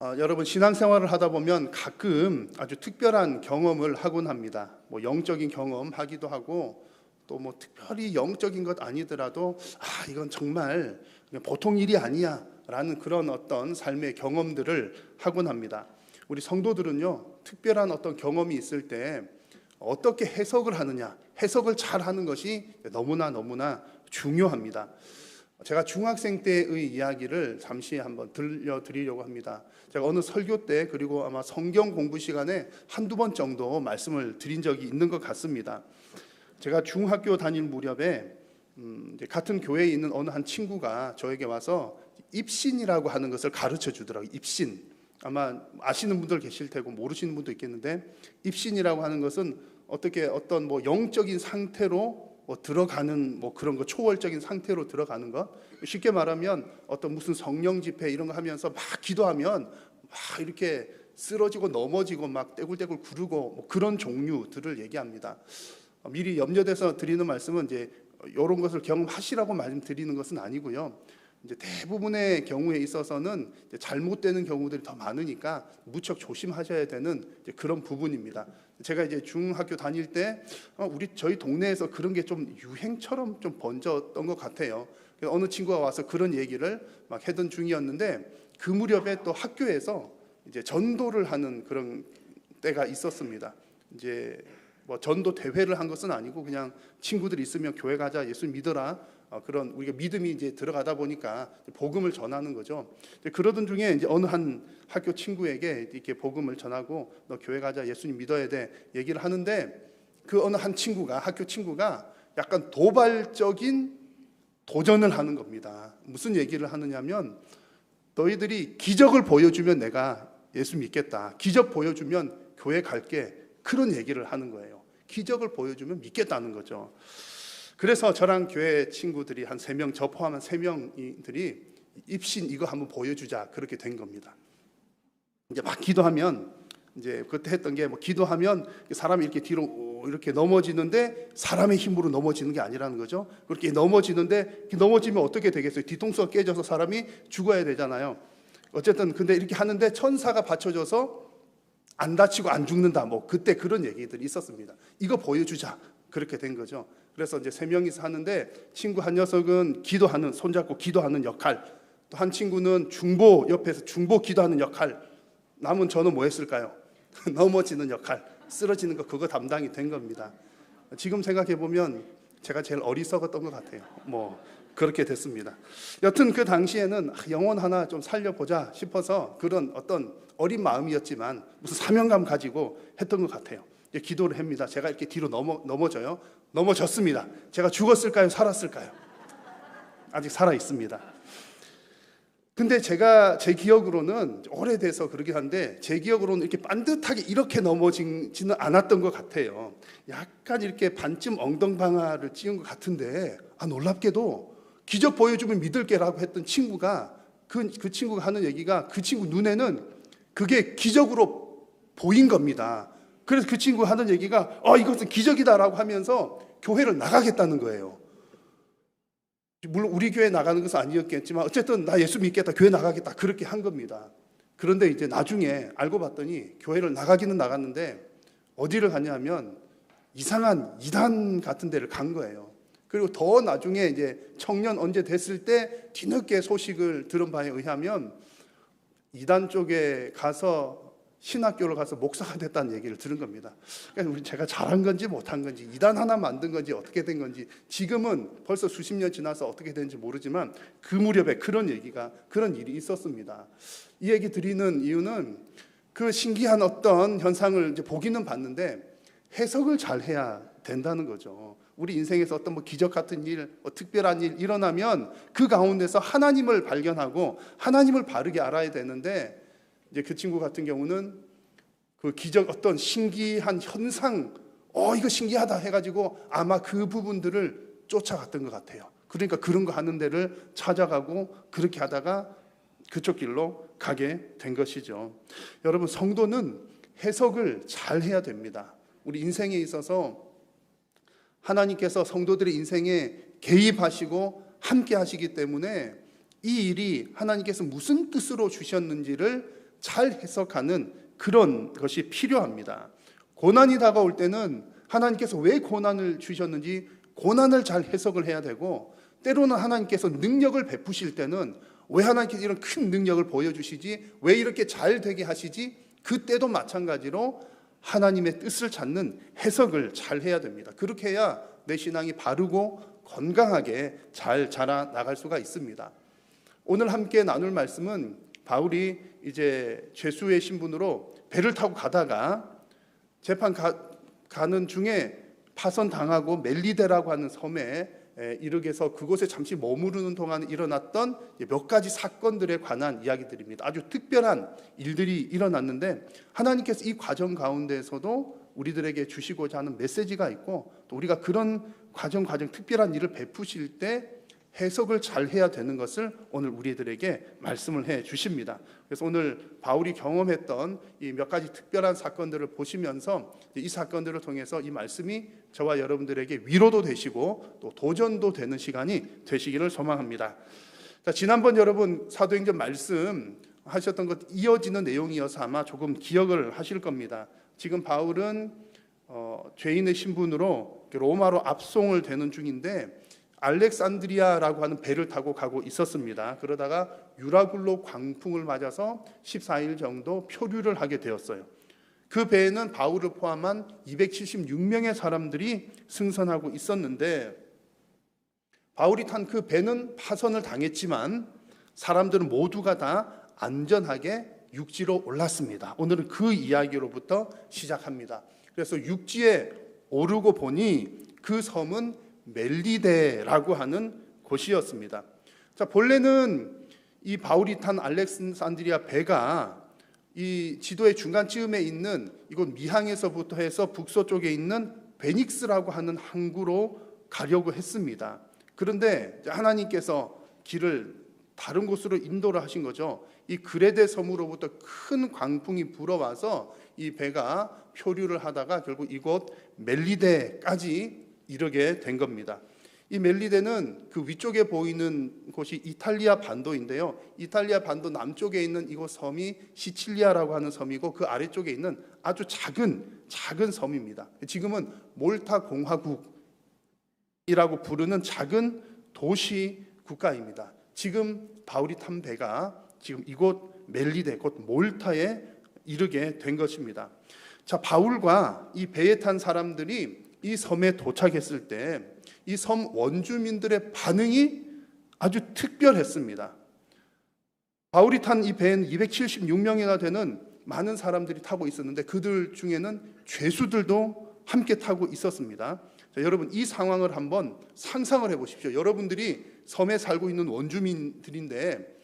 여러분 신앙생활을 하다 보면 가끔 아주 특별한 경험을 하곤 합니다. 뭐 영적인 경험 하기도 하고 또 뭐 특별히 영적인 것 아니더라도 이건 정말 그냥 보통 일이 아니야 라는 그런 어떤 삶의 경험들을 하곤 합니다. 우리 성도들은요, 특별한 어떤 경험이 있을 때 어떻게 해석을 하느냐, 해석을 잘 하는 것이 너무나 중요합니다. 제가 중학생 때의 이야기를 잠시 한번 들려드리려고 합니다. 제가 어느 설교 때 그리고 아마 성경 공부 시간에 한두 번 정도 말씀을 드린 적이 있는 것 같습니다. 제가 중학교 다닐 무렵에 같은 교회에 있는 어느 한 친구가 저에게 와서 입신이라고 하는 것을 가르쳐 주더라고요. 입신. 아마 아시는 분들 계실 테고 모르시는 분도 있겠는데, 입신이라고 하는 것은 어떤 뭐 영적인 상태로 들어가는 그런 거, 초월적인 상태로 들어가는 것. 쉽게 말하면 어떤 무슨 성령 집회 이런 거 하면서 막 기도하면 막 이렇게 쓰러지고 넘어지고 막 떼굴떼굴 구르고 그런 종류들을 얘기합니다. 미리 염려돼서 드리는 말씀은 이제 이런 것을 경험하시라고 말씀드리는 것은 아니고요. 이제 대부분의 경우에 있어서는 이제 잘못되는 경우들이 더 많으니까 무척 조심하셔야 되는 이제 그런 부분입니다. 제가 이제 중학교 다닐 때 저희 동네에서 그런 게 좀 유행처럼 좀 번졌던 것 같아요. 어느 친구가 와서 그런 얘기를 막 하던 중이었는데, 그 무렵에 또 학교에서 이제 전도를 하는 그런 때가 있었습니다. 이제 뭐 전도 대회를 한 것은 아니고 그냥 친구들이 있으면 교회 가자, 예수 믿어라, 그런 우리가 믿음이 이제 들어가다 보니까 복음을 전하는 거죠. 그러던 중에 이제 어느 한 학교 친구에게 이렇게 복음을 전하고 너 교회 가자, 예수님 믿어야 돼 얘기를 하는데, 그 어느 한 친구가, 학교 친구가 약간 도발적인 도전을 하는 겁니다. 무슨 얘기를 하느냐면, 너희들이 기적을 보여주면 내가 예수 믿겠다, 기적 보여주면 교회 갈게, 그런 얘기를 하는 거예요. 기적을 보여주면 믿겠다는 거죠. 그래서 저랑 교회 친구들이 한 3명, 저 포함한 3명들이 입신 이거 한번 보여주자, 그렇게 된 겁니다. 이제 막 기도하면, 이제 그때 했던 게 기도하면 사람이 이렇게 뒤로 이렇게 넘어지는데 사람의 힘으로 넘어지는 게 아니라는 거죠. 그렇게 넘어지는데, 넘어지면 어떻게 되겠어요? 뒤통수가 깨져서 사람이 죽어야 되잖아요. 어쨌든 근데 이렇게 하는데 천사가 받쳐줘서 안 다치고 안 죽는다, 그때 그런 얘기들이 있었습니다. 이거 보여주자, 그렇게 된 거죠. 그래서 이제 3명이서 하는데, 친구 한 녀석은 기도하는, 손잡고 기도하는 역할, 또 한 친구는 중보, 옆에서 중보 기도하는 역할, 남은 저는 뭐 했을까요? 넘어지는 역할, 쓰러지는 거, 그거 담당이 된 겁니다. 지금 생각해 보면 제가 제일 어리석었던 것 같아요. 그렇게 됐습니다. 여튼 그 당시에는 영혼 하나 좀 살려보자 싶어서 그런 어떤 어린 마음이었지만 무슨 사명감 가지고 했던 것 같아요. 기도를 합니다. 제가 이렇게 뒤로 넘어져요. 넘어졌습니다. 제가 죽었을까요? 살았을까요? 아직 살아 있습니다. 근데 제가 제 기억으로는 오래돼서 그러긴 한데, 제 기억으로는 이렇게 반듯하게 이렇게 넘어지지는 않았던 것 같아요. 약간 이렇게 반쯤 엉덩방아를 찧은 것 같은데, 놀랍게도 기적 보여주면 믿을게라고 했던 친구가, 그 친구가 하는 얘기가, 그 친구 눈에는 그게 기적으로 보인 겁니다. 그래서 그 친구가 하는 얘기가 이것은 기적이다라고 하면서 교회를 나가겠다는 거예요. 물론 우리 교회 나가는 것은 아니었겠지만 어쨌든 나 예수 믿겠다, 교회 나가겠다, 그렇게 한 겁니다. 그런데 이제 나중에 알고 봤더니 교회를 나가기는 나갔는데 어디를 가냐면 이상한 이단 같은 데를 간 거예요. 그리고 더 나중에 이제 청년 언제 됐을 때 뒤늦게 소식을 들은 바에 의하면 이단 쪽에 가서 신학교를 가서 목사가 됐다는 얘기를 들은 겁니다. 그러니까 제가 잘한 건지 못한 건지, 이단 하나 만든 건지 어떻게 된 건지, 지금은 벌써 수십 년 지나서 어떻게 되는지 모르지만 그 무렵에 그런 일이 있었습니다. 이 얘기 드리는 이유는 그 신기한 어떤 현상을 이제 보기는 봤는데 해석을 잘 해야 된다는 거죠. 우리 인생에서 어떤 기적 같은 일, 특별한 일 일어나면 그 가운데서 하나님을 발견하고 하나님을 바르게 알아야 되는데, 이제 그 친구 같은 경우는 그 기적, 어떤 신기한 현상, 이거 신기하다 해가지고 아마 그 부분들을 쫓아갔던 것 같아요. 그러니까 그런 거 하는 데를 찾아가고 그렇게 하다가 그쪽 길로 가게 된 것이죠. 여러분, 성도는 해석을 잘 해야 됩니다. 우리 인생에 있어서 하나님께서 성도들의 인생에 개입하시고 함께 하시기 때문에 이 일이 하나님께서 무슨 뜻으로 주셨는지를 잘 해석하는 그런 것이 필요합니다. 고난이 다가올 때는 하나님께서 왜 고난을 주셨는지 고난을 잘 해석을 해야 되고, 때로는 하나님께서 능력을 베푸실 때는 왜 하나님께서 이런 큰 능력을 보여주시지, 왜 이렇게 잘 되게 하시지, 그때도 마찬가지로 하나님의 뜻을 찾는 해석을 잘 해야 됩니다. 그렇게 해야 내 신앙이 바르고 건강하게 잘 자라나갈 수가 있습니다. 오늘 함께 나눌 말씀은 바울이 이제 죄수의 신분으로 배를 타고 가다가 재판 가는 중에 파선당하고 멜리데라고 하는 섬에 이르게 해서 그곳에 잠시 머무르는 동안 일어났던 몇 가지 사건들에 관한 이야기들입니다. 아주 특별한 일들이 일어났는데 하나님께서 이 과정 가운데에서도 우리들에게 주시고자 하는 메시지가 있고, 또 우리가 그런 과정 특별한 일을 베푸실 때 해석을 잘 해야 되는 것을 오늘 우리들에게 말씀을 해 주십니다. 그래서 오늘 바울이 경험했던 이 몇 가지 특별한 사건들을 보시면서 이 사건들을 통해서 이 말씀이 저와 여러분들에게 위로도 되시고 또 도전도 되는 시간이 되시기를 소망합니다. 자, 지난번 여러분 사도행전 말씀 하셨던 것 이어지는 내용이어서 아마 조금 기억을 하실 겁니다. 지금 바울은 죄인의 신분으로 로마로 압송을 되는 중인데 알렉산드리아라고 하는 배를 타고 가고 있었습니다. 그러다가 유라굴로 광풍을 맞아서 14일 정도 표류를 하게 되었어요. 그 배에는 바울을 포함한 276명의 사람들이 승선하고 있었는데, 바울이 탄 그 배는 파선을 당했지만 사람들은 모두가 다 안전하게 육지로 올랐습니다. 오늘은 그 이야기로부터 시작합니다. 그래서 육지에 오르고 보니 그 섬은 멜리데라고 하는 곳이었습니다. 자, 본래는 이 바울이 탄 알렉산드리아 배가 이 지도의 중간쯤에 있는 이곳 미항에서부터 해서 북서쪽에 있는 베닉스라고 하는 항구로 가려고 했습니다. 그런데 하나님께서 길을 다른 곳으로 인도를 하신 거죠. 이 그레데 섬으로부터 큰 광풍이 불어와서 이 배가 표류를 하다가 결국 이곳 멜리데까지 이르게 된 겁니다. 이 멜리데는 그 위쪽에 보이는 곳이 이탈리아 반도인데요. 이탈리아 반도 남쪽에 있는 이곳 섬이 시칠리아라고 하는 섬이고, 그 아래쪽에 있는 아주 작은 섬입니다. 지금은 몰타 공화국이라고 부르는 작은 도시 국가입니다. 지금 바울이 탄 배가 지금 이곳 멜리데, 곧 몰타에 이르게 된 것입니다. 자, 바울과 이 배에 탄 사람들이 이 섬에 도착했을 때 이 섬 원주민들의 반응이 아주 특별했습니다. 바울이 탄 이 배에는 276명이나 되는 많은 사람들이 타고 있었는데 그들 중에는 죄수들도 함께 타고 있었습니다. 자, 여러분 이 상황을 한번 상상을 해보십시오. 여러분들이 섬에 살고 있는 원주민들인데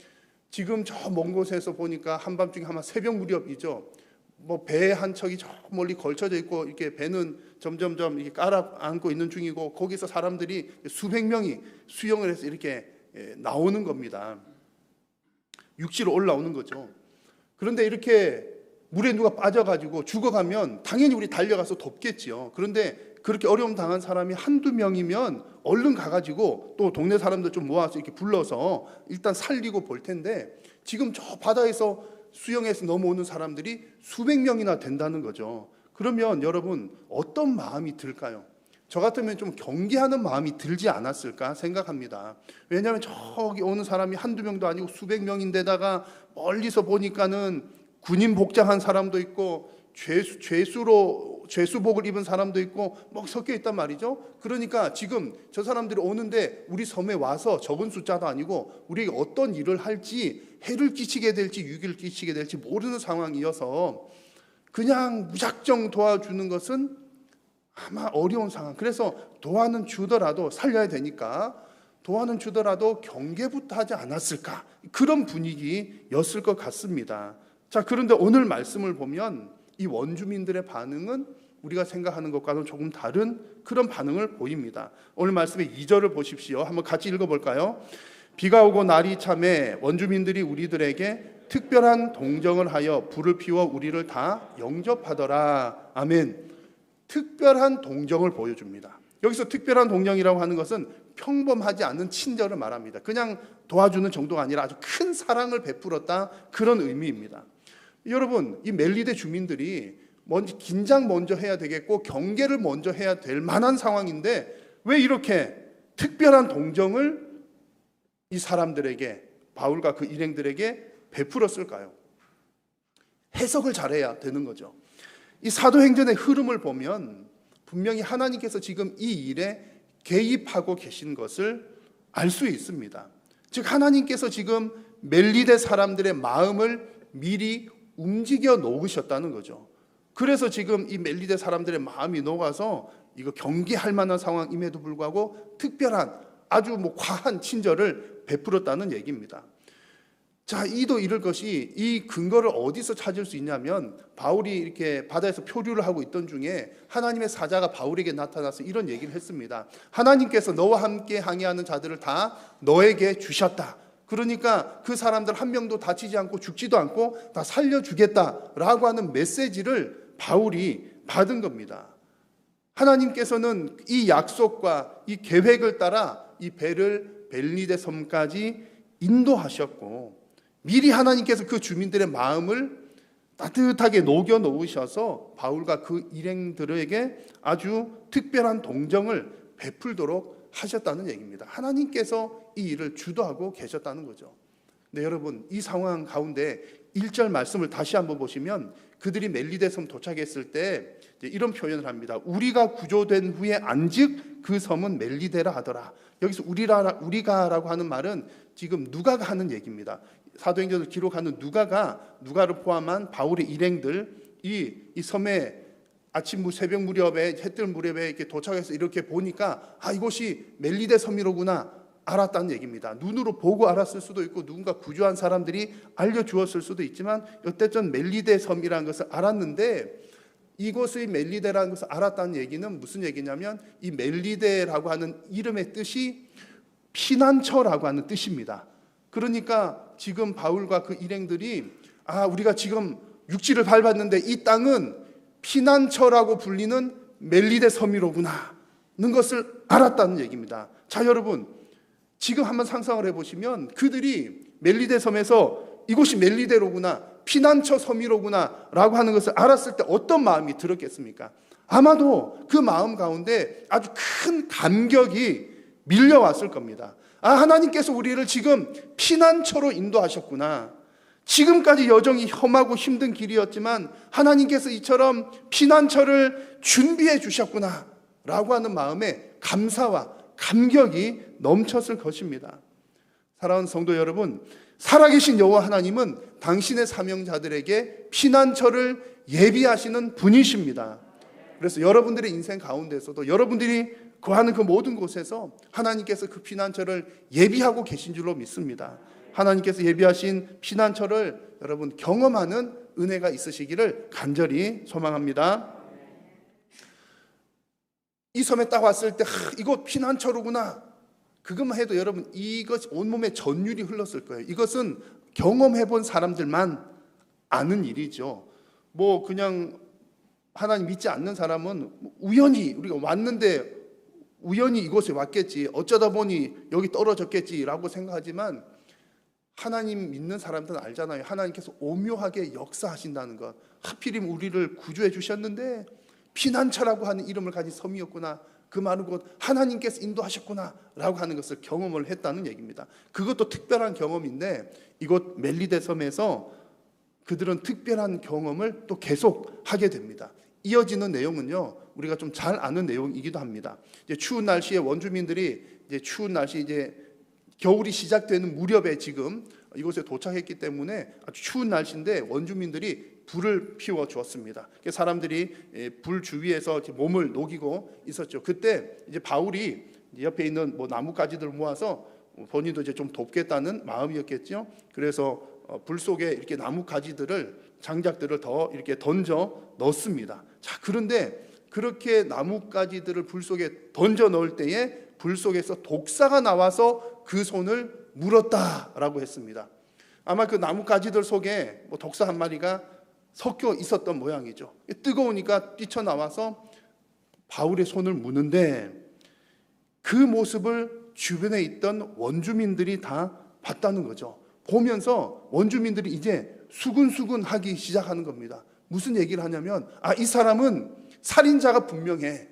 지금 저 먼 곳에서 보니까 한밤중에 아마 새벽 무렵이죠. 뭐 배 한 척이 저 멀리 걸쳐져 있고 이렇게 배는 점점점 이렇게 깔아앉고 있는 중이고, 거기서 사람들이 수백 명이 수영을 해서 이렇게 나오는 겁니다. 육지로 올라오는 거죠. 그런데 이렇게 물에 누가 빠져가지고 죽어가면 당연히 우리 달려가서 돕겠지요. 그런데 그렇게 어려움 당한 사람이 한두 명이면 얼른 가가지고 또 동네 사람들 좀 모아서 이렇게 불러서 일단 살리고 볼 텐데, 지금 저 바다에서 수영해서 넘어오는 사람들이 수백 명이나 된다는 거죠. 그러면 여러분 어떤 마음이 들까요? 저 같으면 좀 경계하는 마음이 들지 않았을까 생각합니다. 왜냐하면 저기 오는 사람이 한두 명도 아니고 수백 명인데다가 멀리서 보니까는 군인 복장한 사람도 있고 죄수복을 입은 사람도 있고 막 섞여 있단 말이죠. 그러니까 지금 저 사람들이 오는데 우리 섬에 와서 적은 숫자도 아니고 우리에게 어떤 일을 할지, 해를 끼치게 될지 유익을 끼치게 될지 모르는 상황이어서 그냥 무작정 도와주는 것은 아마 어려운 상황. 그래서 도와는 주더라도 살려야 되니까 도와는 주더라도 경계부터 하지 않았을까, 그런 분위기였을 것 같습니다. 자, 그런데 오늘 말씀을 보면 이 원주민들의 반응은 우리가 생각하는 것과는 조금 다른 그런 반응을 보입니다. 오늘 말씀의 2절을 보십시오. 한번 같이 읽어볼까요? 비가 오고 날이 참에 원주민들이 우리들에게 특별한 동정을 하여 불을 피워 우리를 다 영접하더라. 아멘. 특별한 동정을 보여줍니다. 여기서 특별한 동정이라고 하는 것은 평범하지 않은 친절을 말합니다. 그냥 도와주는 정도가 아니라 아주 큰 사랑을 베풀었다, 그런 의미입니다. 여러분, 이 멜리데 주민들이 먼저 긴장 먼저 해야 되겠고 경계를 먼저 해야 될 만한 상황인데 왜 이렇게 특별한 동정을 이 사람들에게, 바울과 그 일행들에게 베풀었을까요? 해석을 잘해야 되는 거죠. 이 사도행전의 흐름을 보면 분명히 하나님께서 지금 이 일에 개입하고 계신 것을 알 수 있습니다. 즉 하나님께서 지금 멜리데 사람들의 마음을 미리 움직여 놓으셨다는 거죠. 그래서 지금 이 멜리데 사람들의 마음이 녹아서 이거 경계할 만한 상황임에도 불구하고 특별한 아주 과한 친절을 베풀었다는 얘기입니다. 자, 이도 이럴 것이 이 근거를 어디서 찾을 수 있냐면 바울이 이렇게 바다에서 표류를 하고 있던 중에 하나님의 사자가 바울에게 나타나서 이런 얘기를 했습니다. 하나님께서 너와 함께 항해하는 자들을 다 너에게 주셨다. 그러니까 그 사람들 한 명도 다치지 않고 죽지도 않고 다 살려주겠다라고 하는 메시지를 바울이 받은 겁니다. 하나님께서는 이 약속과 이 계획을 따라 이 배를 멜리데 섬까지 인도하셨고 미리 하나님께서 그 주민들의 마음을 따뜻하게 녹여 놓으셔서 바울과 그 일행들에게 아주 특별한 동정을 베풀도록 하셨다는 얘기입니다. 하나님께서 이 일을 주도하고 계셨다는 거죠. 네, 여러분, 이 상황 가운데 1절 말씀을 다시 한번 보시면 그들이 멜리데 섬 도착했을 때 이런 표현을 합니다. 우리가 구조된 후에 안즉 그 섬은 멜리데라 하더라. 여기서 우리가라고 하는 말은 지금 누가가 하는 얘기입니다. 사도행전을 기록하는 누가를 포함한 바울의 일행들 이 섬에 아침 새벽 무렵에 해 뜰 무렵에 이렇게 도착해서 이렇게 보니까 이곳이 멜리데 섬이로구나 알았다는 얘기입니다. 눈으로 보고 알았을 수도 있고 누군가 구조한 사람들이 알려주었을 수도 있지만 어쨌든 멜리데 섬이라는 것을 알았는데 이곳의 멜리데라는 것을 알았다는 얘기는 무슨 얘기냐면 이 멜리데라고 하는 이름의 뜻이 피난처라고 하는 뜻입니다. 그러니까 지금 바울과 그 일행들이 우리가 지금 육지를 밟았는데 이 땅은 피난처라고 불리는 멜리데 섬이로구나 는 것을 알았다는 얘기입니다. 자, 여러분, 지금 한번 상상을 해보시면 그들이 멜리데 섬에서 이곳이 멜리데로구나, 피난처 섬이로구나 라고 하는 것을 알았을 때 어떤 마음이 들었겠습니까? 아마도 그 마음 가운데 아주 큰 감격이 밀려왔을 겁니다. 하나님께서 우리를 지금 피난처로 인도하셨구나. 지금까지 여정이 험하고 힘든 길이었지만 하나님께서 이처럼 피난처를 준비해 주셨구나 라고 하는 마음에 감사와 감격이 넘쳤을 것입니다. 사랑하는 성도 여러분, 살아계신 여호와 하나님은 당신의 사명자들에게 피난처를 예비하시는 분이십니다. 그래서 여러분들의 인생 가운데서도 여러분들이 거하는 그 모든 곳에서 하나님께서 그 피난처를 예비하고 계신 줄로 믿습니다. 하나님께서 예비하신 피난처를 여러분 경험하는 은혜가 있으시기를 간절히 소망합니다. 이 섬에 딱 왔을 때 이곳 피난처로구나. 그것만 해도 여러분 이것 온몸에 전율이 흘렀을 거예요. 이것은 경험해본 사람들만 아는 일이죠. 그냥 하나님 믿지 않는 사람은 우연히 우리가 왔는데 우연히 이곳에 왔겠지, 어쩌다 보니 여기 떨어졌겠지라고 생각하지만 하나님 믿는 사람들은 알잖아요. 하나님께서 오묘하게 역사하신다는 것. 하필이면 우리를 구조해 주셨는데 피난처라고 하는 이름을 가진 섬이었구나. 그 많은 곳 하나님께서 인도하셨구나 라고 하는 것을 경험을 했다는 얘기입니다. 그것도 특별한 경험인데 이곳 멜리데 섬에서 그들은 특별한 경험을 또 계속 하게 됩니다. 이어지는 내용은요, 우리가 좀 잘 아는 내용이기도 합니다. 이제 추운 날씨에 원주민들이 추운 날씨 겨울이 시작되는 무렵에 지금 이곳에 도착했기 때문에 아주 추운 날씨인데 원주민들이 불을 피워 주었습니다. 사람들이 불 주위에서 몸을 녹이고 있었죠. 그때 이제 바울이 옆에 있는 나뭇가지들을 모아서 본인도 이제 좀 돕겠다는 마음이었겠죠. 그래서 불 속에 이렇게 장작들을 더 이렇게 던져 넣습니다. 자, 그런데 그렇게 나뭇가지들을 불 속에 던져 넣을 때에 불 속에서 독사가 나와서 그 손을 물었다라고 했습니다. 아마 그 나뭇가지들 속에 독사 한 마리가 섞여 있었던 모양이죠. 뜨거우니까 뛰쳐나와서 바울의 손을 무는데 그 모습을 주변에 있던 원주민들이 다 봤다는 거죠. 보면서 원주민들이 이제 수근수근 하기 시작하는 겁니다. 무슨 얘기를 하냐면 이 사람은 살인자가 분명해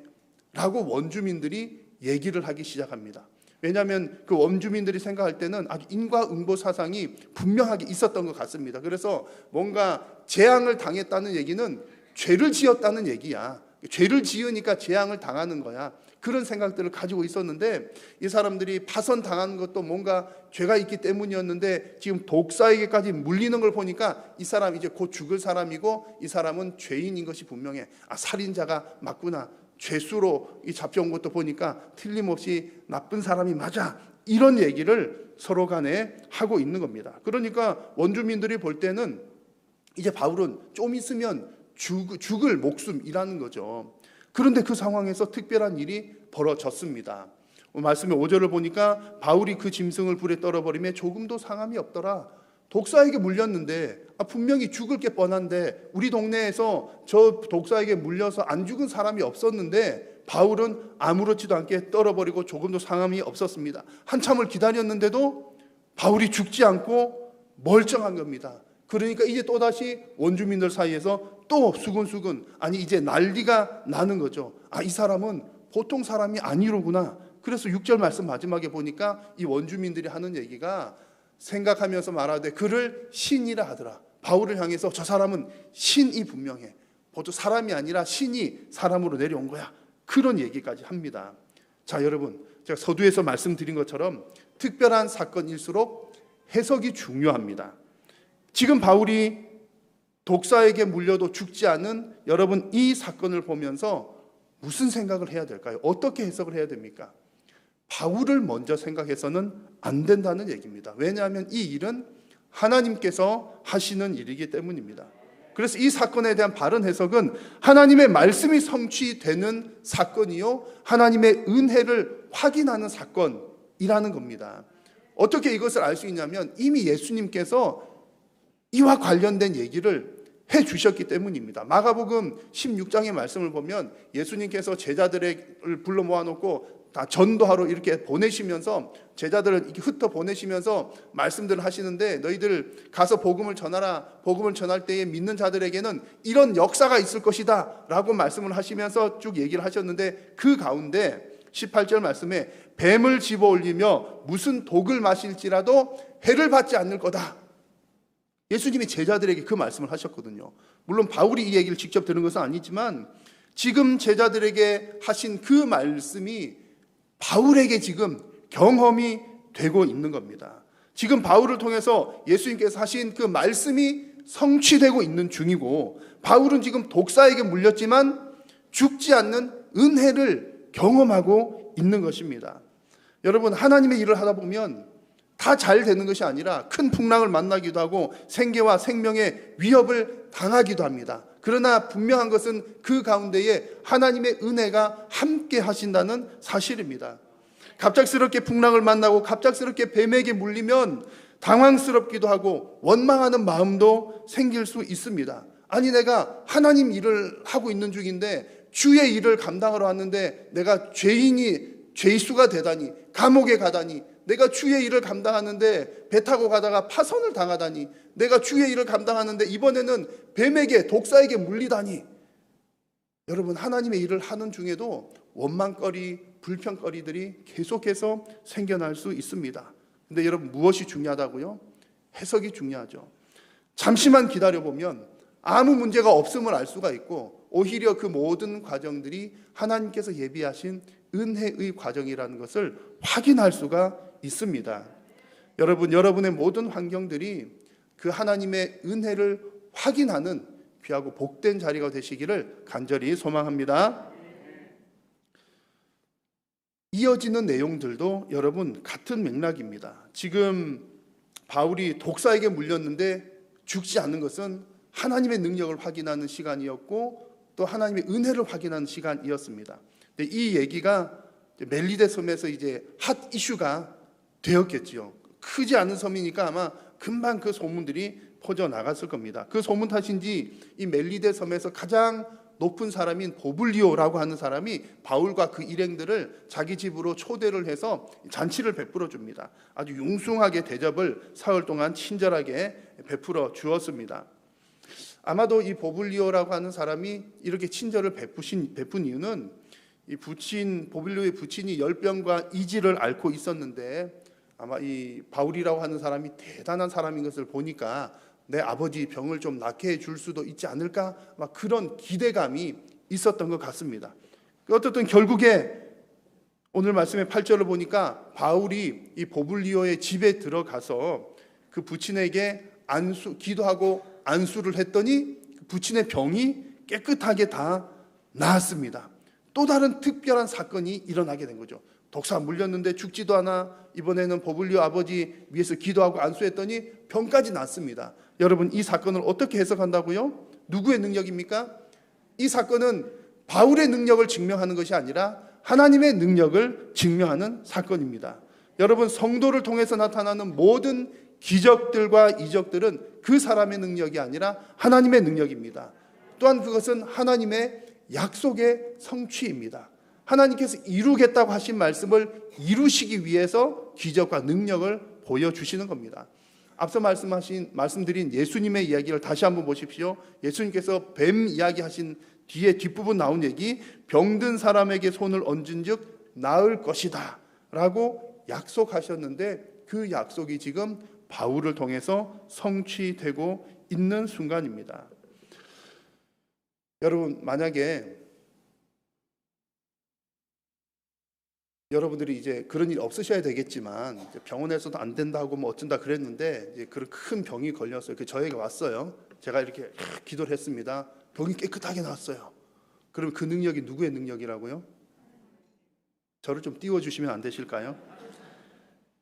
라고 원주민들이 얘기를 하기 시작합니다. 왜냐하면 그 원주민들이 생각할 때는 아주 인과응보 사상이 분명하게 있었던 것 같습니다. 그래서 뭔가 재앙을 당했다는 얘기는 죄를 지었다는 얘기야. 죄를 지으니까 재앙을 당하는 거야. 그런 생각들을 가지고 있었는데 이 사람들이 파선당하는 것도 뭔가 죄가 있기 때문이었는데 지금 독사에게까지 물리는 걸 보니까 이 사람 이제 곧 죽을 사람이고 이 사람은 죄인인 것이 분명해. 살인자가 맞구나. 죄수로 잡혀온 것도 보니까 틀림없이 나쁜 사람이 맞아. 이런 얘기를 서로 간에 하고 있는 겁니다. 그러니까 원주민들이 볼 때는 이제 바울은 좀 있으면 죽을 목숨이라는 거죠. 그런데 그 상황에서 특별한 일이 벌어졌습니다. 말씀의 5절을 보니까 바울이 그 짐승을 불에 떨어버리며 조금도 상함이 없더라. 독사에게 물렸는데 분명히 죽을 게 뻔한데 우리 동네에서 저 독사에게 물려서 안 죽은 사람이 없었는데 바울은 아무렇지도 않게 떨어버리고 조금도 상함이 없었습니다. 한참을 기다렸는데도 바울이 죽지 않고 멀쩡한 겁니다. 그러니까 이제 또다시 원주민들 사이에서 또 수근수근 이제 난리가 나는 거죠. 이 사람은 보통 사람이 아니로구나. 그래서 6절 말씀 마지막에 보니까 이 원주민들이 하는 얘기가 생각하면서 말하되 그를 신이라 하더라. 바울을 향해서 저 사람은 신이 분명해. 보통 사람이 아니라 신이 사람으로 내려온 거야. 그런 얘기까지 합니다. 자, 여러분, 제가 서두에서 말씀드린 것처럼 특별한 사건일수록 해석이 중요합니다. 지금 바울이 독사에게 물려도 죽지 않은 여러분 이 사건을 보면서 무슨 생각을 해야 될까요? 어떻게 해석을 해야 됩니까? 바울을 먼저 생각해서는 안 된다는 얘기입니다. 왜냐하면 이 일은 하나님께서 하시는 일이기 때문입니다. 그래서 이 사건에 대한 바른 해석은 하나님의 말씀이 성취되는 사건이요 하나님의 은혜를 확인하는 사건이라는 겁니다. 어떻게 이것을 알 수 있냐면 이미 예수님께서 이와 관련된 얘기를 해주셨기 때문입니다. 마가복음 16장의 말씀을 보면 예수님께서 제자들을 불러 모아놓고 다 전도하러 이렇게 보내시면서 제자들을 이렇게 흩어 보내시면서 말씀들을 하시는데 너희들 가서 복음을 전하라. 복음을 전할 때에 믿는 자들에게는 이런 역사가 있을 것이다 라고 말씀을 하시면서 쭉 얘기를 하셨는데 그 가운데 18절 말씀에 뱀을 집어 올리며 무슨 독을 마실지라도 해를 받지 않을 거다. 예수님이 제자들에게 그 말씀을 하셨거든요. 물론 바울이 이 얘기를 직접 들은 것은 아니지만 지금 제자들에게 하신 그 말씀이 바울에게 지금 경험이 되고 있는 겁니다. 지금 바울을 통해서 예수님께서 하신 그 말씀이 성취되고 있는 중이고 바울은 지금 독사에게 물렸지만 죽지 않는 은혜를 경험하고 있는 것입니다. 여러분, 하나님의 일을 하다 보면 다 잘 되는 것이 아니라 큰 풍랑을 만나기도 하고 생계와 생명의 위협을 당하기도 합니다. 그러나 분명한 것은 그 가운데에 하나님의 은혜가 함께 하신다는 사실입니다. 갑작스럽게 풍랑을 만나고 갑작스럽게 뱀에게 물리면 당황스럽기도 하고 원망하는 마음도 생길 수 있습니다. 내가 하나님 일을 하고 있는 중인데 주의 일을 감당하러 왔는데 내가 죄수가 되다니, 감옥에 가다니, 내가 주의 일을 감당하는데 배 타고 가다가 파선을 당하다니, 내가 주의 일을 감당하는데 이번에는 뱀에게, 독사에게 물리다니. 여러분, 하나님의 일을 하는 중에도 원망거리, 불평거리들이 계속해서 생겨날 수 있습니다. 근데 여러분, 무엇이 중요하다고요? 해석이 중요하죠. 잠시만 기다려보면 아무 문제가 없음을 알 수가 있고 오히려 그 모든 과정들이 하나님께서 예비하신 은혜의 과정이라는 것을 확인할 수가 있습니다. 여러분, 여러분의 모든 환경들이 그 하나님의 은혜를 확인하는 귀하고 복된 자리가 되시기를 간절히 소망합니다. 이어지는 내용들도 여러분 같은 맥락입니다. 지금 바울이 독사에게 물렸는데 죽지 않는 것은 하나님의 능력을 확인하는 시간이었고 또 하나님의 은혜를 확인하는 시간이었습니다. 이 얘기가 멜리데 섬에서 이제 핫 이슈가 되었겠지요. 크지 않은 섬이니까 아마 금방 그 소문들이 퍼져 나갔을 겁니다. 그 소문 탓인지 이 멜리데 섬에서 가장 높은 사람인 보블리오라고 하는 사람이 바울과 그 일행들을 자기 집으로 초대를 해서 잔치를 베풀어 줍니다. 아주 융숭하게 대접을 사흘 동안 친절하게 베풀어 주었습니다. 아마도 이 보블리오라고 하는 사람이 이렇게 친절을 베푼 이유는 이 보블리오의 부친이 열병과 이지를 앓고 있었는데 아마 이 바울이라고 하는 사람이 대단한 사람인 것을 보니까 내 아버지 병을 좀 낫게 해줄 수도 있지 않을까, 막 그런 기대감이 있었던 것 같습니다. 어쨌든 결국에 오늘 말씀의 8절을 보니까 바울이 이 보블리오의 집에 들어가서 그 부친에게 기도하고 안수를 했더니 부친의 병이 깨끗하게 다 나았습니다. 또 다른 특별한 사건이 일어나게 된 거죠. 독사 물렸는데 죽지도 않아 이번에는 보블리오 아버지 위해서 기도하고 안수했더니 병까지 낫습니다. 여러분, 이 사건을 어떻게 해석한다고요? 누구의 능력입니까? 이 사건은 바울의 능력을 증명하는 것이 아니라 하나님의 능력을 증명하는 사건입니다. 여러분, 성도를 통해서 나타나는 모든 기적들과 이적들은 그 사람의 능력이 아니라 하나님의 능력입니다. 또한 그것은 하나님의 약속의 성취입니다. 하나님께서 이루겠다고 하신 말씀을 이루시기 위해서 기적과 능력을 보여주시는 겁니다. 앞서 말씀드린 예수님의 이야기를 다시 한번 보십시오. 예수님께서 뱀 이야기하신 뒤에 뒷부분 나온 얘기, 병든 사람에게 손을 얹은 즉 나을 것이다 라고 약속하셨는데 그 약속이 지금 바울을 통해서 성취되고 있는 순간입니다. 여러분, 만약에 여러분들이 이제 그런 일 없으셔야 되겠지만 병원에서도 안 된다고 뭐 어쩐다 그랬는데 이제 그런 큰 병이 걸렸어요. 저에게 왔어요. 제가 이렇게 기도를 했습니다. 병이 깨끗하게 나았어요. 그럼 그 능력이 누구의 능력이라고요? 저를 좀 띄워주시면 안 되실까요?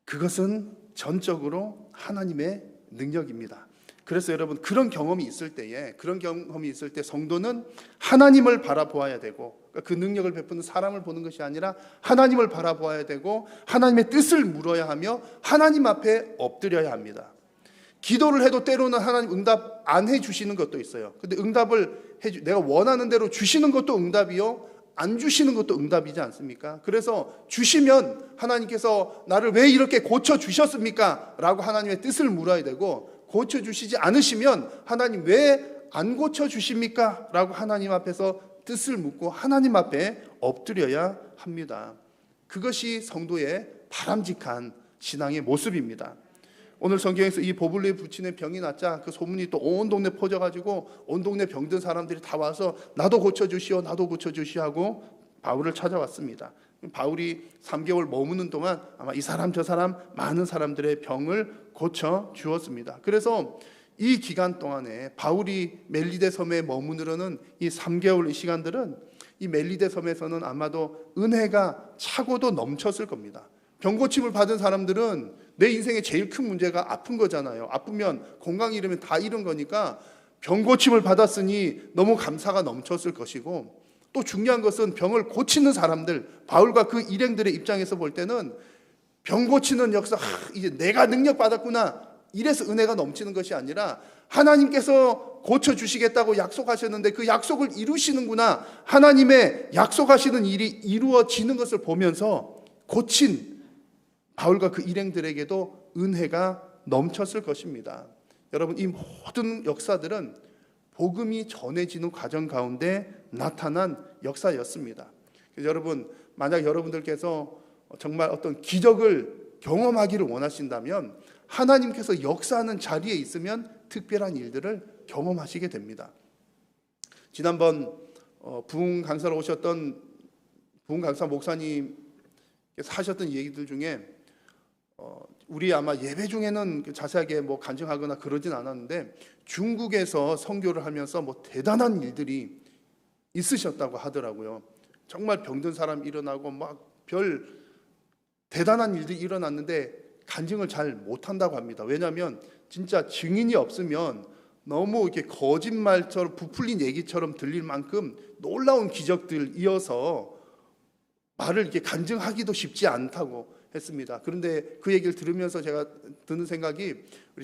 그것은 전적으로 하나님의 능력입니다. 그래서 여러분, 그런 경험이 있을 때 성도는 하나님을 바라보아야 되고, 그 능력을 베푸는 사람을 보는 것이 아니라 하나님을 바라보아야 되고 하나님의 뜻을 물어야 하며 하나님 앞에 엎드려야 합니다. 기도를 해도 때로는 하나님 응답 안 해주시는 것도 있어요. 근데 응답을 내가 원하는 대로 주시는 것도 응답이요, 안 주시는 것도 응답이지 않습니까? 그래서 주시면 하나님께서 나를 왜 이렇게 고쳐주셨습니까? 라고 하나님의 뜻을 물어야 되고, 고쳐주시지 않으시면 하나님 왜 안 고쳐주십니까? 라고 하나님 앞에서 뜻을 묻고 하나님 앞에 엎드려야 합니다. 그것이 성도의 바람직한 신앙의 모습입니다. 오늘 성경에서 이 보블리오의 부친의 병이 낫자 그 소문이 또 온 동네 퍼져가지고 온 동네 병든 사람들이 다 와서 나도 고쳐주시오, 나도 고쳐주시오 하고 바울을 찾아왔습니다. 바울이 3개월 머무는 동안 아마 이 사람 저 사람 많은 사람들의 병을 고쳐 주었습니다. 그래서 이 기간 동안에 바울이 멜리데 섬에 머무르는 이 3개월 이 시간들은 이 멜리데 섬에서는 아마도 은혜가 차고도 넘쳤을 겁니다. 병 고침을 받은 사람들은 내 인생의 제일 큰 문제가 아픈 거잖아요. 아프면 건강이 잃으면 다 잃은 거니까 병 고침을 받았으니 너무 감사가 넘쳤을 것이고, 또 중요한 것은 병을 고치는 사람들, 바울과 그 일행들의 입장에서 볼 때는 병 고치는 역사, 이제 내가 능력 받았구나, 이래서 은혜가 넘치는 것이 아니라 하나님께서 고쳐주시겠다고 약속하셨는데 그 약속을 이루시는구나, 하나님의 약속하시는 일이 이루어지는 것을 보면서 고친 바울과 그 일행들에게도 은혜가 넘쳤을 것입니다. 여러분, 이 모든 역사들은 복음이 전해지는 과정 가운데 나타난 역사였습니다. 그래서 여러분, 만약 여러분들께서 정말 어떤 기적을 경험하기를 원하신다면 하나님께서 역사하는 자리에 있으면 특별한 일들을 경험하시게 됩니다. 지난번 부흥 강사로 오셨던 부흥 강사 목사님께서 하셨던 얘기들 중에 우리 아마 예배 중에는 자세하게 뭐 간증하거나 그러진 않았는데 중국에서 선교를 하면서 뭐 대단한 일들이 있으셨다고 하더라고요. 정말 병든 사람 일어나고 막 별 대단한 일들이 일어났는데 간증을 잘 못한다고 합니다. 왜냐하면 진짜 증인이 없으면 너무 이렇게 거짓말처럼 부풀린 얘기처럼 들릴 만큼 놀라운 기적들이어서 말을 이렇게 간증하기도 쉽지 않다고, 했습니다. 그런데 그 얘기를 들으면서 제가 드는 생각이,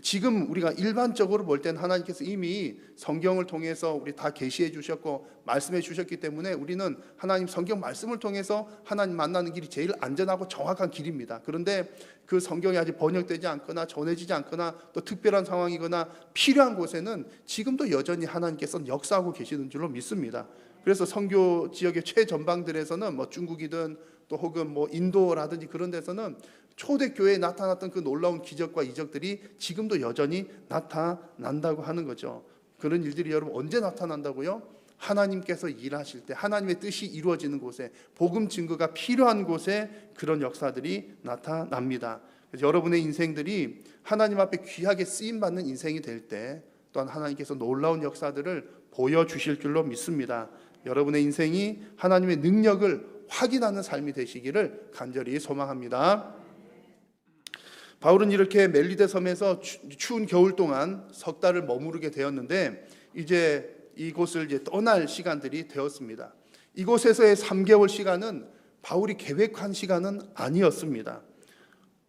지금 우리가 일반적으로 볼 때는 하나님께서 이미 성경을 통해서 우리 다 계시해 주셨고 말씀해 주셨기 때문에 우리는 하나님 성경 말씀을 통해서 하나님 만나는 길이 제일 안전하고 정확한 길입니다. 그런데 그 성경이 아직 번역되지 않거나 전해지지 않거나 또 특별한 상황이거나 필요한 곳에는 지금도 여전히 하나님께서는 역사하고 계시는 줄로 믿습니다. 그래서 선교 지역의 최전방들에서는 뭐 중국이든 또 혹은 뭐 인도라든지 그런 데서는 초대교회에 나타났던 그 놀라운 기적과 이적들이 지금도 여전히 나타난다고 하는 거죠. 그런 일들이 여러분 언제 나타난다고요? 하나님께서 일하실 때, 하나님의 뜻이 이루어지는 곳에, 복음 증거가 필요한 곳에 그런 역사들이 나타납니다. 그래서 여러분의 인생들이 하나님 앞에 귀하게 쓰임받는 인생이 될 때 또한 하나님께서 놀라운 역사들을 보여주실 줄로 믿습니다. 여러분의 인생이 하나님의 능력을 확인하는 삶이 되시기를 간절히 소망합니다. 바울은 이렇게 멜리데 섬에서 추운 겨울 동안 석 달을 머무르게 되었는데 이제 이곳을 이제 떠날 시간들이 되었습니다. 이곳에서의 3개월 시간은 바울이 계획한 시간은 아니었습니다.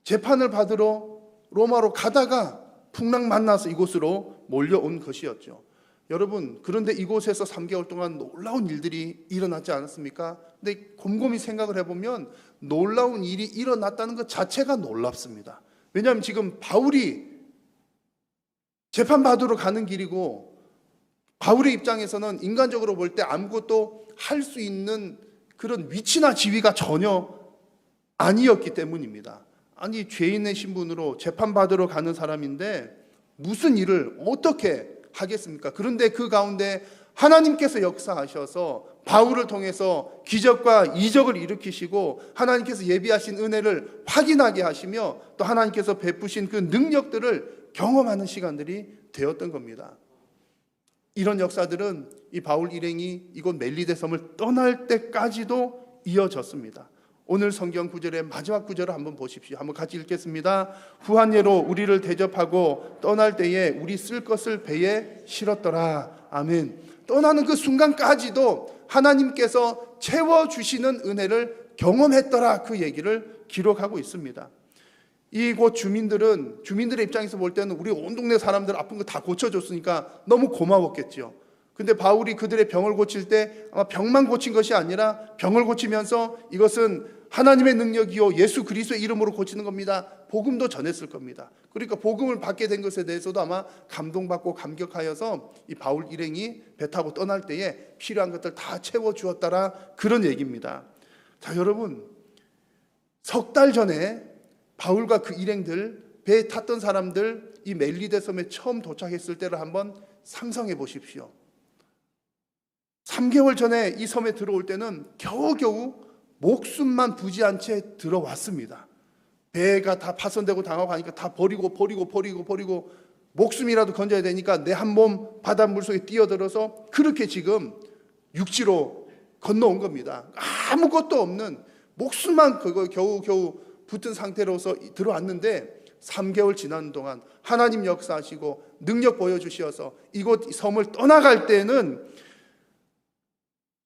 재판을 받으러 로마로 가다가 풍랑 만나서 이곳으로 몰려온 것이었죠. 여러분, 그런데 이곳에서 3개월 동안 놀라운 일들이 일어났지 않았습니까? 근데 곰곰이 생각을 해보면 놀라운 일이 일어났다는 것 자체가 놀랍습니다. 왜냐하면 지금 바울이 재판받으러 가는 길이고 바울의 입장에서는 인간적으로 볼 때 아무것도 할 수 있는 그런 위치나 지위가 전혀 아니었기 때문입니다. 아니, 죄인의 신분으로 재판받으러 가는 사람인데 무슨 일을 어떻게 하겠습니까? 그런데 그 가운데 하나님께서 역사하셔서 바울을 통해서 기적과 이적을 일으키시고 하나님께서 예비하신 은혜를 확인하게 하시며 또 하나님께서 베푸신 그 능력들을 경험하는 시간들이 되었던 겁니다. 이런 역사들은 이 바울 일행이 이곳 멜리데 섬을 떠날 때까지도 이어졌습니다. 오늘 성경 구절의 마지막 구절을 한번 보십시오. 한번 같이 읽겠습니다. 후한예로 우리를 대접하고 떠날 때에 우리 쓸 것을 배에 실었더라. 아멘. 떠나는 그 순간까지도 하나님께서 채워주시는 은혜를 경험했더라. 그 얘기를 기록하고 있습니다. 이곳 주민들의 입장에서 볼 때는 우리 온 동네 사람들 아픈 거 다 고쳐줬으니까 너무 고마웠겠죠. 근데 바울이 그들의 병을 고칠 때 아마 병만 고친 것이 아니라 병을 고치면서 이것은 하나님의 능력이요 예수 그리스도의 이름으로 고치는 겁니다. 복음도 전했을 겁니다. 그러니까 복음을 받게 된 것에 대해서도 아마 감동받고 감격하여서 이 바울 일행이 배 타고 떠날 때에 필요한 것들 다 채워주었다라 그런 얘기입니다. 자, 여러분, 석 달 전에 바울과 그 일행들, 배에 탔던 사람들 이 멜리데 섬에 처음 도착했을 때를 한번 상상해 보십시오. 3개월 전에 이 섬에 들어올 때는 겨우겨우 목숨만 부지한 채 들어왔습니다. 배가 다 파손되고 당하고 하니까 다 버리고 목숨이라도 건져야 되니까 내 한 몸 바닷물 속에 뛰어들어서 그렇게 지금 육지로 건너온 겁니다. 아무것도 없는 목숨만 그거 겨우겨우 붙은 상태로서 들어왔는데 3개월 지난 동안 하나님 역사하시고 능력 보여주셔서 이곳 섬을 떠나갈 때는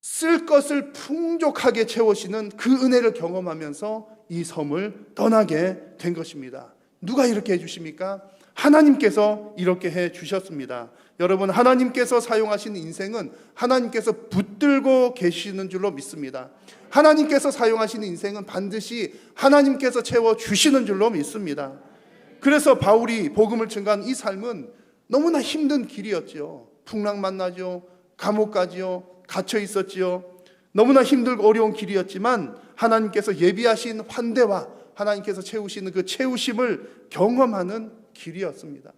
쓸 것을 풍족하게 채우시는 그 은혜를 경험하면서 이 섬을 떠나게 된 것입니다. 누가 이렇게 해주십니까? 하나님께서 이렇게 해주셨습니다. 여러분, 하나님께서 사용하시는 인생은 하나님께서 붙들고 계시는 줄로 믿습니다. 하나님께서 사용하시는 인생은 반드시 하나님께서 채워주시는 줄로 믿습니다. 그래서 바울이 복음을 증거한 이 삶은 너무나 힘든 길이었죠. 풍랑 만나죠. 감옥 가지요. 갇혀 있었지요. 너무나 힘들고 어려운 길이었지만 하나님께서 예비하신 환대와 하나님께서 채우시는 그 채우심을 경험하는 길이었습니다.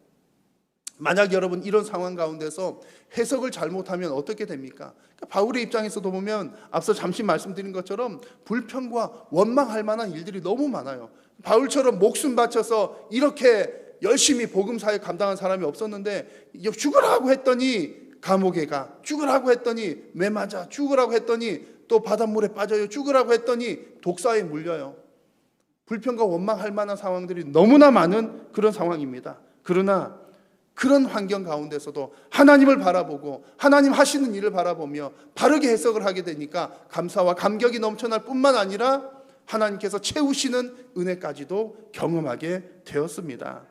만약 여러분 이런 상황 가운데서 해석을 잘못하면 어떻게 됩니까? 그러니까 바울의 입장에서도 보면 앞서 잠시 말씀드린 것처럼 불평과 원망할 만한 일들이 너무 많아요. 바울처럼 목숨 바쳐서 이렇게 열심히 복음 사역 감당한 사람이 없었는데 죽으라고 했더니 감옥에 가, 죽으라고 했더니 매 맞아, 죽으라고 했더니 또 바닷물에 빠져요, 죽으라고 했더니 독사에 물려요. 불평과 원망할 만한 상황들이 너무나 많은 그런 상황입니다. 그러나 그런 환경 가운데서도 하나님을 바라보고 하나님 하시는 일을 바라보며 바르게 해석을 하게 되니까 감사와 감격이 넘쳐날 뿐만 아니라 하나님께서 채우시는 은혜까지도 경험하게 되었습니다.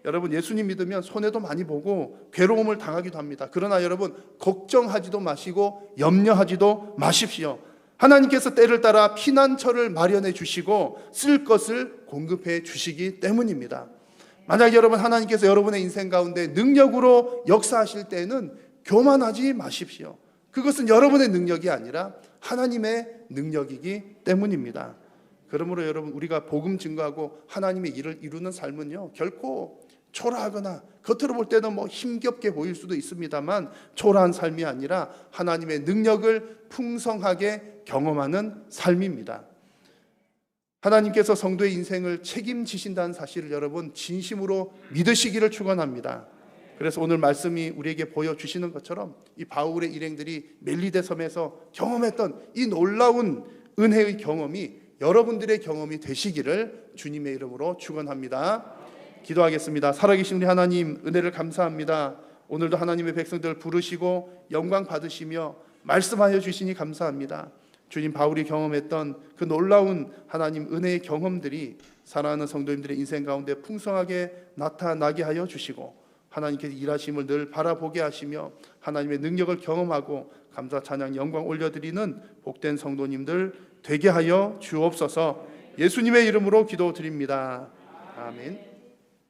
여러분, 예수님 믿으면 손해도 많이 보고 괴로움을 당하기도 합니다. 그러나 여러분, 걱정하지도 마시고 염려하지도 마십시오. 하나님께서 때를 따라 피난처를 마련해 주시고 쓸 것을 공급해 주시기 때문입니다. 만약 여러분, 하나님께서 여러분의 인생 가운데 능력으로 역사하실 때는 교만하지 마십시오. 그것은 여러분의 능력이 아니라 하나님의 능력이기 때문입니다. 그러므로 여러분, 우리가 복음 증거하고 하나님의 일을 이루는 삶은요, 결코 초라하거나 겉으로 볼 때는 힘겹게 보일 수도 있습니다만 초라한 삶이 아니라 하나님의 능력을 풍성하게 경험하는 삶입니다. 하나님께서 성도의 인생을 책임지신다는 사실을 여러분 진심으로 믿으시기를 축원합니다. 그래서 오늘 말씀이 우리에게 보여주시는 것처럼 이 바울의 일행들이 멜리데 섬에서 경험했던 이 놀라운 은혜의 경험이 여러분들의 경험이 되시기를 주님의 이름으로 축원합니다. 기도하겠습니다. 살아계신 우리 하나님, 은혜를 감사합니다. 오늘도 하나님의 백성들을 부르시고 영광 받으시며 말씀하여 주시니 감사합니다. 주님, 바울이 경험했던 그 놀라운 하나님 은혜의 경험들이 사랑하는 성도님들의 인생 가운데 풍성하게 나타나게 하여 주시고 하나님께서 일하심을 늘 바라보게 하시며 하나님의 능력을 경험하고 감사 찬양 영광 올려드리는 복된 성도님들 되게 하여 주옵소서. 예수님의 이름으로 기도드립니다. 아멘.